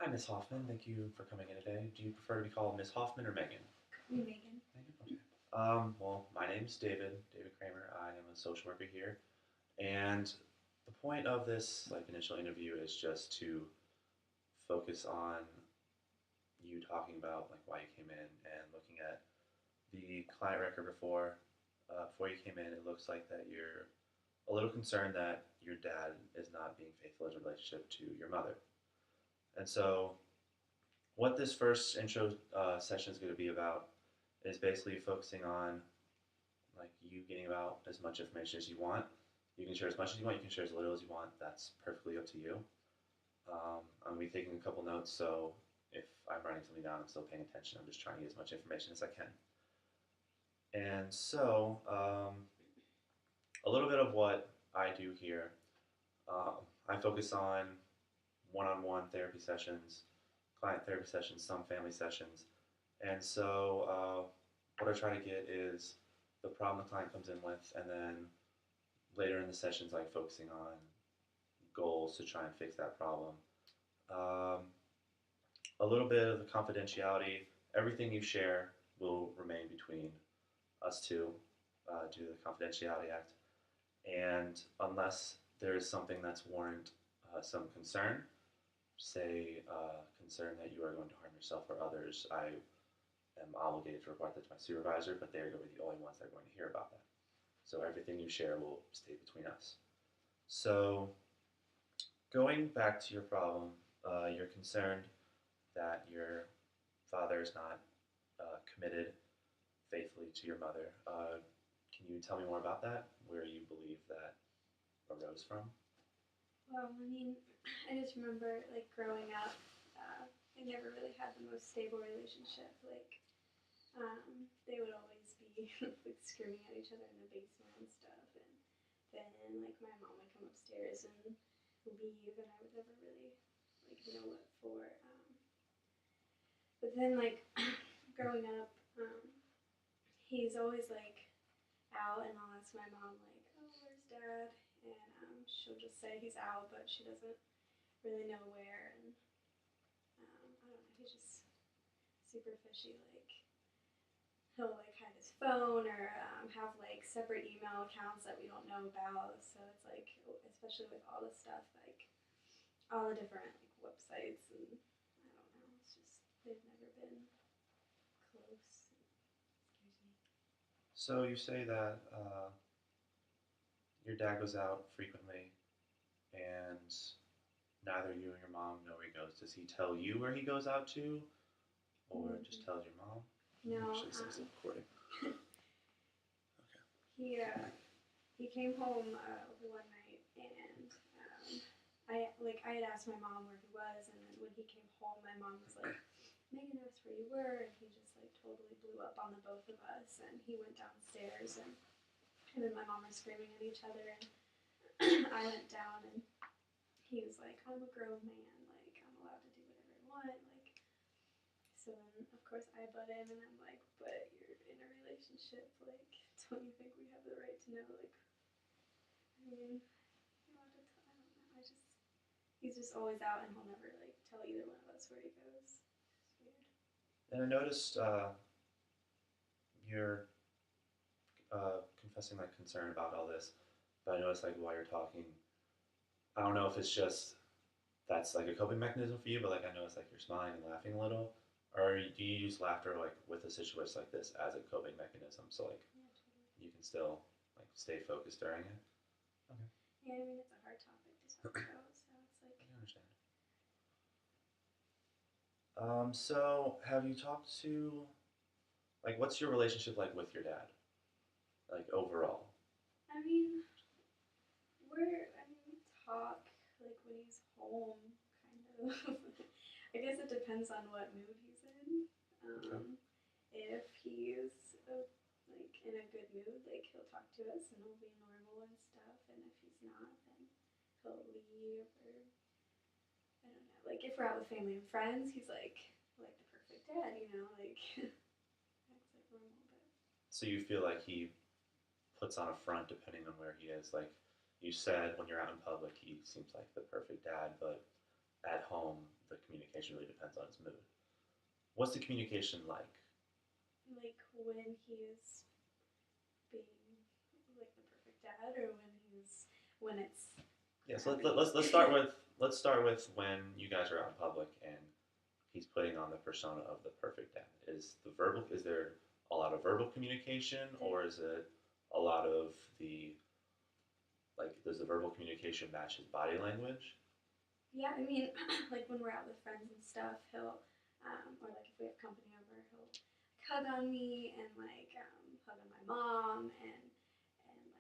Hi, Miss Hoffman. Thank you for coming in today. Do you prefer to be called Miss Hoffman or Megan? Megan. Megan? Okay. Well, my name's David Kramer. I am a social worker here, and the point of this initial interview is just to focus on you talking about why you came in and looking at the client record before you came in. It looks like that you're a little concerned that your dad is not being faithful in a relationship to your mother, and so what this first intro session is going to be about is basically focusing on you getting about as much information as you want. You can share as much as you want. You can share as little as you want. That's perfectly up to you. I'm going to be taking a couple notes, so if I'm writing something down, I'm still paying attention. I'm just trying to get as much information as I can. And so, a little bit of what I do here. I focus on one-on-one therapy sessions, client therapy sessions, some family sessions. And so what I try to get is the problem the client comes in with, and then later in the sessions, focusing on goals to try and fix that problem. Um, a little bit of the confidentiality. Everything you share will remain between us two due to the Confidentiality Act. And unless there is something that's warrant some concern, say concern that you are going to harm yourself or others, I am obligated to report that to my supervisor, but they're going to be the only ones that are going to hear about that. So everything you share will stay between us. So going back to your problem, you're concerned that your father is not committed faithfully to your mother. Can you tell me more about that? Where you believe that arose from? Well, I mean, I just remember growing up, I never really had the most stable relationship. They would always be screaming at each other in the basement and stuff, and then my mom would come upstairs and leave, and I would never really know what for. But then growing up, he's always out, and I'll ask my mom oh, where's Dad? And she'll just say he's out, but she doesn't really know where. And I don't know, he's just super fishy. He'll hide his phone or have separate email accounts that we don't know about. So it's especially with all the stuff all the different websites, and I don't know. It's just they've never been close. It scares me. So you say that your dad goes out frequently, and neither you or your mom know where he goes. Does he tell you where he goes out to, or just tells your mom? No. Actually, says it's recording. Okay. He came home one night, and I had asked my mom where he was, and then when he came home, my mom was like, Megan asked where you were, and he just totally blew up on the both of us, and he went downstairs, and him and my mom were screaming at each other, and I went down, and he was like, I'm a grown man, I'm allowed to do whatever I want, so then of course I butt in, and I'm like, but you're in a relationship, don't you think we have the right to know, I mean, you have to I don't know, he's just always out, and he'll never tell either one of us where he goes. It's weird. And I noticed you're confessing concern about all this, but I noticed while you're talking, I don't know if it's just that's a coping mechanism for you, but I noticed you're smiling and laughing a little, or do you use laughter with a situation like this as a coping mechanism, so Yeah, totally. you can still stay focused during it? Okay. Yeah, I mean it's a hard topic to talk about, so it's I understand. So have you talked to what's your relationship with your dad, overall? I mean, we talk when he's home, kind of. I guess it depends on what mood he's in. Okay. If he's in a good mood, he'll talk to us and it'll be normal and stuff. And if he's not, then he'll leave, or I don't know. If we're out with family and friends, he's the perfect dad, acts like normal. But So you feel he puts on a front depending on where he is. You said when you're out in public, he seems like the perfect dad, but at home, the communication really depends on his mood. What's the communication like? Like when he's being like the perfect dad, or when it's Yeah, so crappy. let's start with when you guys are out in public and he's putting on the persona of the perfect dad. Is there a lot of verbal communication, or is it a lot of the like does the verbal communication match his body language? Yeah, I mean, like when we're out with friends and stuff, he'll, or like if we have company over, he'll hug on me and like hug on my mom and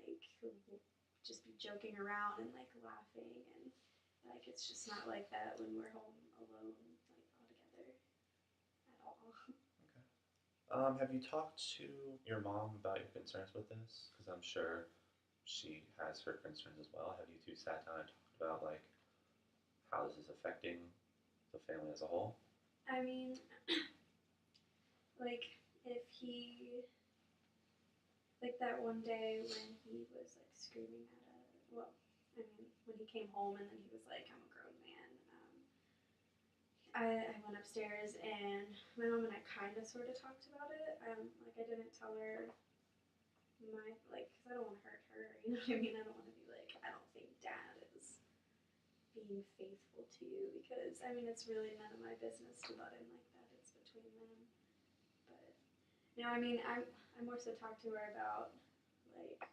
like he'll just be joking around and like laughing and like it's just not like that when we're home alone, like all together at all. Okay. Have you talked to your mom about your concerns with this? Because I'm sure she has her concerns as well. Have you two sat down and talked about like how this is affecting the family as a whole? I mean, like if he like that one day when he was like screaming at a well, I mean when he came home and then he was like, "I'm a grown man." I went upstairs and my mom and I kind of sort of talked about it. Like I didn't tell her my like because I don't want to hurt her. You know what I mean? I don't want to be like I don't think Dad is being faithful to you because I mean it's really none of my business to butt in like that. It's between them. But no, I mean I more so talked to her about like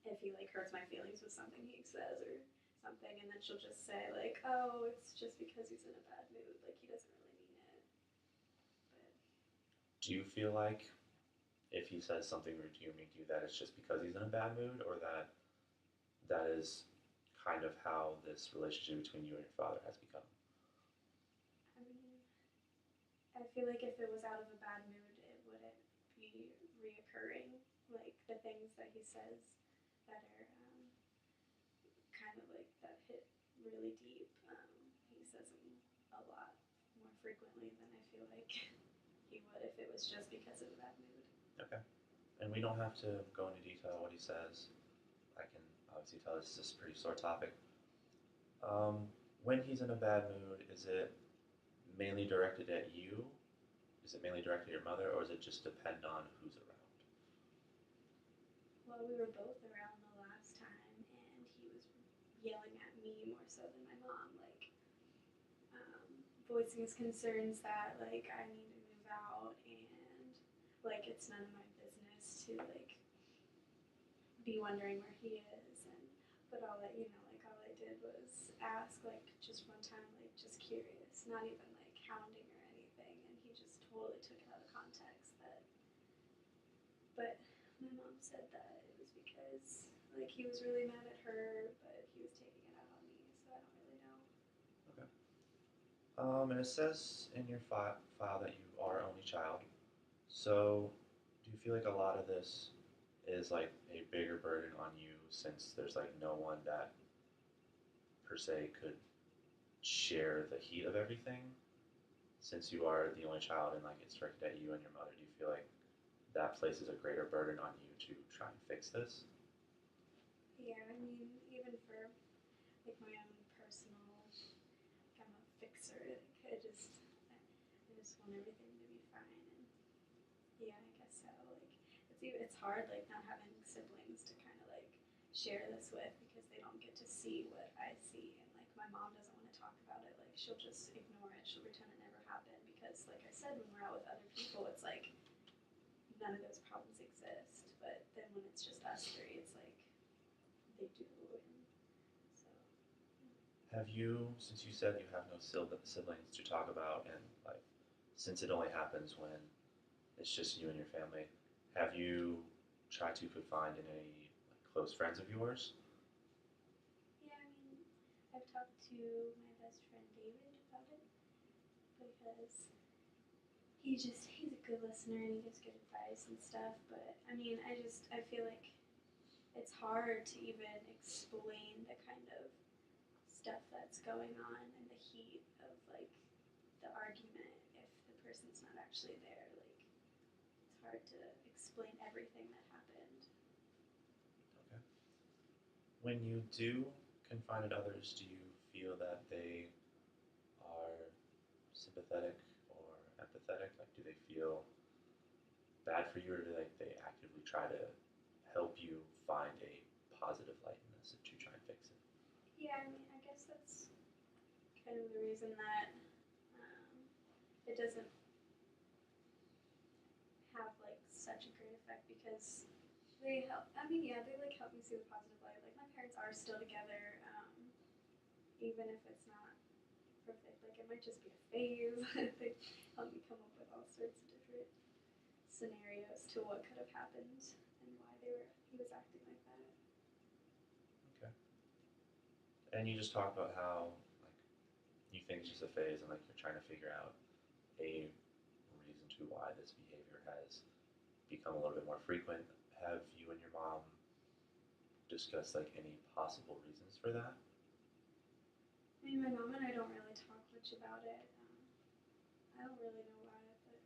if he like hurts my feelings with something he says or something, and then she'll just say like, "Oh, it's just because he's in a bad mood. Like he doesn't really mean it." But Do you feel like if he says something rude to you or mean to you, that it's just because he's in a bad mood, or that that is kind of how this relationship between you and your father has become? I mean, I feel like if it was out of a bad mood, it wouldn't be reoccurring. Like the things that he says that are kind of like that hit really deep. He says them a lot more frequently than I feel like he would if it was just because of a bad mood. Okay. And we don't have to go into detail what he says. I can obviously tell this is a pretty sore topic. When he's in a bad mood, is it mainly directed at you? Is it mainly directed at your mother, or does it just depend on who's around? Well, we were both around the last time, and he was yelling at me more so than my mom, like voicing his concerns that like I need to move out and like it's none of my business to like be wondering where he is and but all I like all I did was ask like just one time like just curious, not even like hounding or anything, and he just totally took it out of context that but my mom said that it was because like he was really mad at her but he was taking it out on me, so I don't really know. Okay. And it says in your file that you are only child. So, do you feel like a lot of this is like a bigger burden on you since there's like no one that per se could share the heat of everything? Since you are the only child and like it's directed at you and your mother, do you feel like that places a greater burden on you to try and fix this? Yeah, I mean even for like my own personal like I'm a fixer. Like I just want everything to be fine. And yeah, I guess so. Like it's hard like not having siblings to kind of like share this with because they don't get to see what I see. And like my mom doesn't want to talk about it. Like she'll just ignore it. She'll pretend it never happened because like I said, when we're out with other people, it's like none of those problems exist. But then when it's just us three, it's like they do. And so Have you, since you said you have no siblings to talk about, and like, since it only happens when it's just you and your family, have you tried to confide in any like, close friends of yours? yeah, I mean, I've talked to my best friend David about it because he's a good listener and he gives good advice and stuff. But I mean, I feel like it's hard to even explain the kind of stuff that's going on in the heat of like the argument if the person's not actually there. Like it's hard to explain everything that happened. Okay. When you do confide in others, do you feel that they sympathetic or empathetic? Like, do they feel bad for you, or do they actively try to help you find a positive light in this to try and fix it? Yeah, I mean, I guess that's kind of the reason that it doesn't have like such a great effect because they help. I mean, yeah, they like help me see the positive light. Like my parents are still together, even if it's not perfect. Like it might just be a phase. They help me come up with all sorts of different scenarios to what could have happened and why he was acting like that. Okay. And you just talked about how like you think it's just a phase, and like you're trying to figure out a reason to why this behavior has become a little bit more frequent. Have you and your mom discussed like any possible reasons for that? I mean, my mom and I don't really talk much about it. I don't really know why, but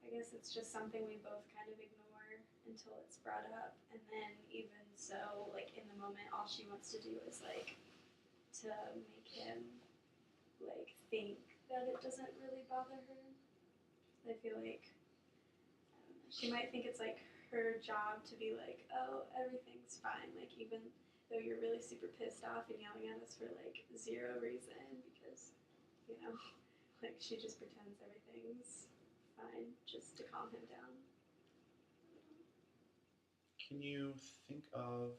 I guess it's just something we both kind of ignore until it's brought up. And then even so, like in the moment, all she wants to do is like to make him like think that it doesn't really bother her. I feel like I don't know, she might think it's like her job to be like, oh, everything's fine. Like even though you're really super pissed off and yelling at us for like zero reason because you know, like she just pretends everything's fine just to calm him down. Can you think of,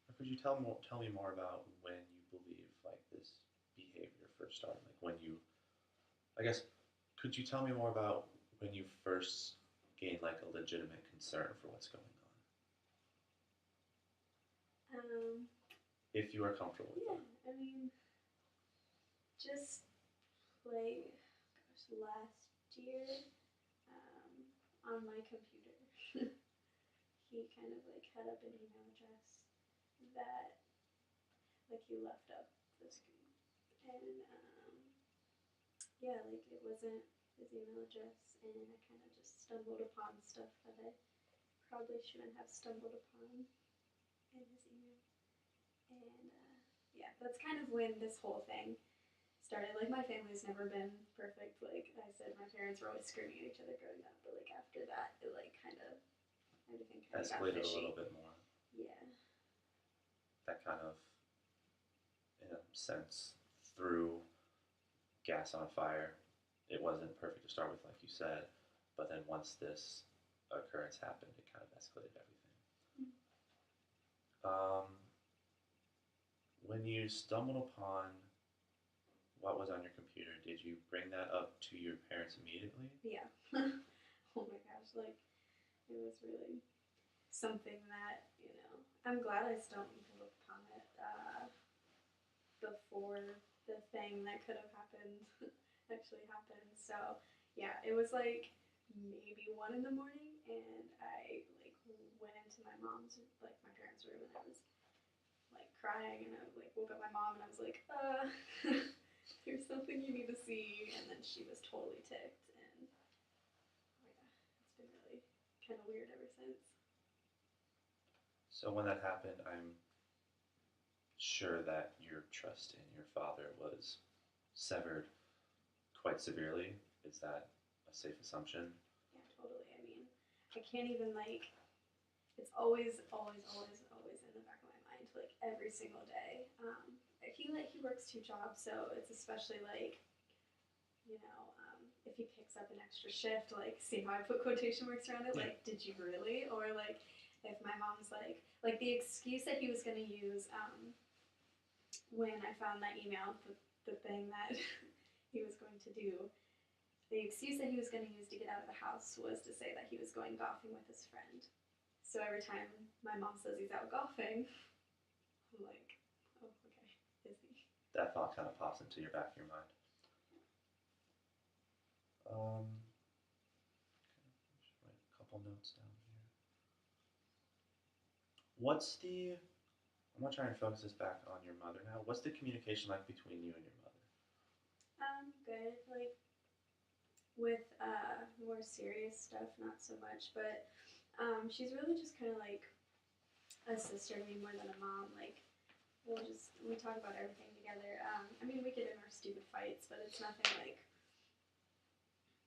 or could you tell me more about when you believe like this behavior first started? Like when you, I guess, could you tell me more about when you first gained like a legitimate concern for what's going on? Um, If you are comfortable with yeah, that. I mean, just like, gosh, last year on my computer, he kind of like had up an email address that like he left up the screen. And yeah, like it wasn't his email address, and I kind of just stumbled upon stuff that I probably shouldn't have stumbled upon in his email. And yeah, that's kind of when this whole thing started. Like my family's never been perfect. Like I said, my parents were always screaming at each other growing up, but like after that, it like kind of everything kind of got Escalated a fishy. little bit more. Yeah. That kind of, in a sense, threw gas on fire. It wasn't perfect to start with, like you said, but then once this occurrence happened, it kind of escalated everything. Um, when you stumbled upon what was on your computer, did you bring that up to your parents immediately? Yeah. Oh my gosh, like it was really something that, you know, I'm glad I stumbled upon it before the thing that could have happened actually happened. So yeah, it was like maybe 1 in the morning, and I like went into my mom's, like my parents' room, and I was like crying, and I like woke up my mom, and I was like, there's something you need to see, and then she was totally ticked, and oh yeah, it's been really kind of weird ever since. So when that happened, I'm sure that your trust in your father was severed quite severely. Is that a safe assumption? Yeah, totally. I mean, I can't even like. It's always, always, always, always in the back of my mind, like every single day. He works 2 jobs, so it's especially like, you know, if he picks up an extra shift, like see how I put quotation marks around it, like did you really, or like if my mom's like the excuse that he was gonna use when I found that email, the thing that he was going to do. The excuse that he was going to use to get out of the house was to say that he was going golfing with his friend. So every time my mom says he's out golfing, I'm like, oh, okay, is he? That thought kind of pops into your back of your mind. Just write a couple notes down here. What's the? I'm gonna try and focus this back on your mother now. What's the communication like between you and your mother? Good. Like with more serious stuff, not so much, but she's really just kind of like a sister to me more than a mom. Like we talk about everything together. I mean, we get in our stupid fights, but it's nothing like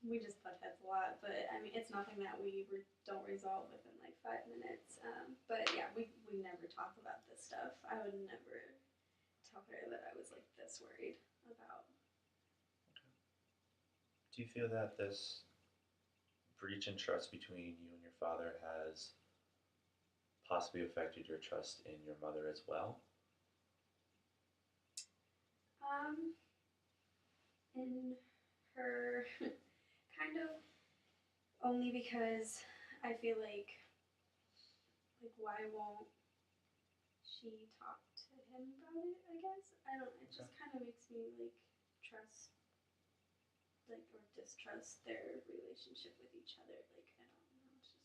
we just butt heads a lot. But I mean, it's nothing that we don't resolve within like 5 minutes. But yeah, we never talk about this stuff. I would never tell her that I was like this worried about. Do you feel that this breach in trust between you and your father has possibly affected your trust in your mother as well? Um, in her kind of only because I feel like why won't she talk to him about it? I guess I don't. It just kind of makes me like trust or distrust their relationship with each other. Like I don't know. It's just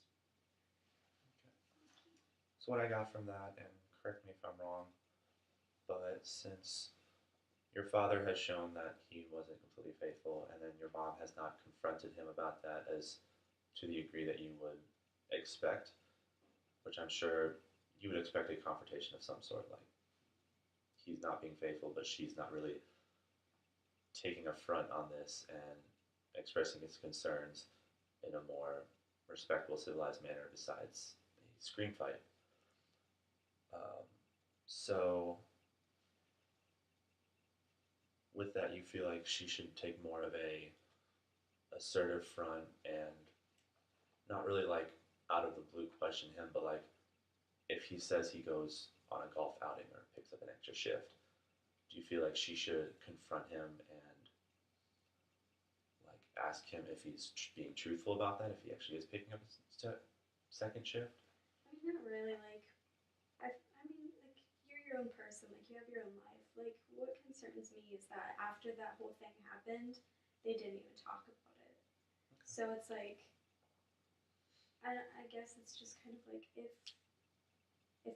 funky. So what I got from that, and correct me if I'm wrong, but since your father has shown that he wasn't completely faithful, and then your mom has not confronted him about that as to the degree that you would expect, which I'm sure you would expect a confrontation of some sort, like he's not being faithful, but she's not really taking a front on this and expressing his concerns in a more respectful, civilized manner besides a scream fight. Um, so, with that, you feel like she should take more of a assertive front and not really like out of the blue question him, but like if he says he goes on a golf outing or picks up an extra shift, do you feel like she should confront him and like ask him if he's being truthful about that, if he actually is picking up a second shift? I mean, not really. Like I mean, like you're your own person. Like you have your own life. Like what concerns me is that after that whole thing happened, they didn't even talk about it. Okay. So it's like I guess it's just kind of like if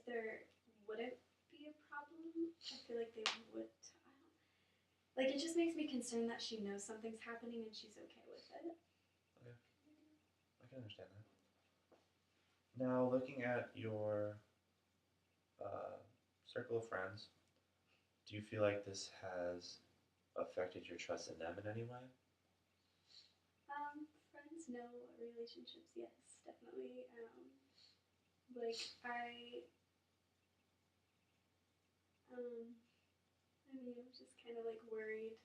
there wouldn't be a problem, I feel like they would. I don't, like it just makes me concerned that she knows something's happening and she's okay with it. Okay, I can understand that. Now, looking at your circle of friends, do you feel like this has affected your trust in them in any way? Friends, no. Relationships, yes, definitely. Like I mean, I'm just kind of like worried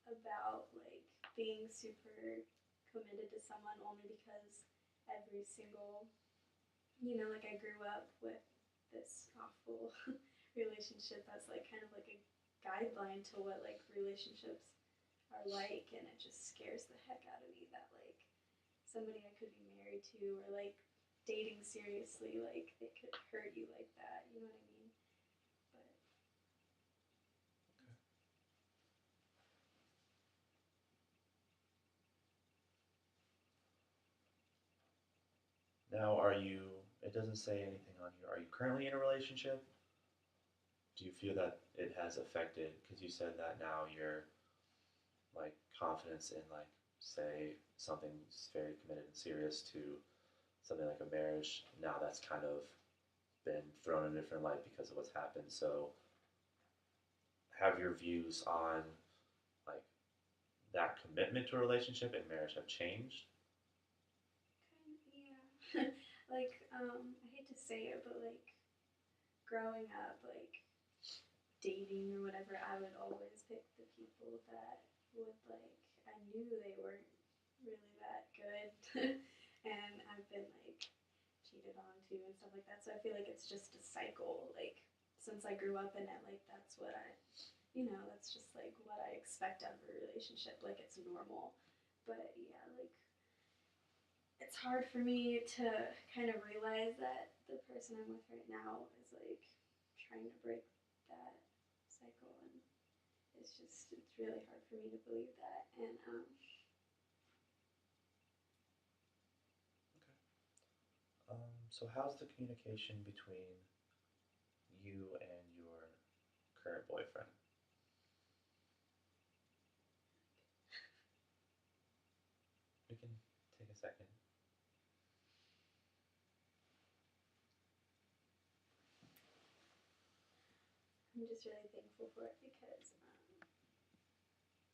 about like being super committed to someone only because every single, like I grew up with this awful relationship as like kind of like a guideline to what like relationships are like, and it just scares the heck out of me that like somebody I could be married to or like dating seriously, like they could hurt you like that. You know what I mean? But Now, it doesn't say anything on here, are you currently in a relationship? Do you feel that it has affected, because you said that now your like confidence in like say something's very committed and serious to something like a marriage, now that's kind of been thrown in a different light because of what's happened. So have your views on like that commitment to a relationship and marriage have changed? kind of, yeah. Like I hate to say it, but like growing up, like dating or whatever, I would always pick the people that would like I knew they weren't really that good, and I've been like cheated on too and stuff like that. So I feel like it's just a cycle. Like since I grew up in it, like that's what that's just like what I expect out of a relationship. Like it's normal. But yeah, like it's hard for me to kind of realize that the person I'm with right now is like trying to break that cycle, and it's really hard for me to believe that. And So how's the communication between you and your current boyfriend? We can take a second. I'm just really thankful for it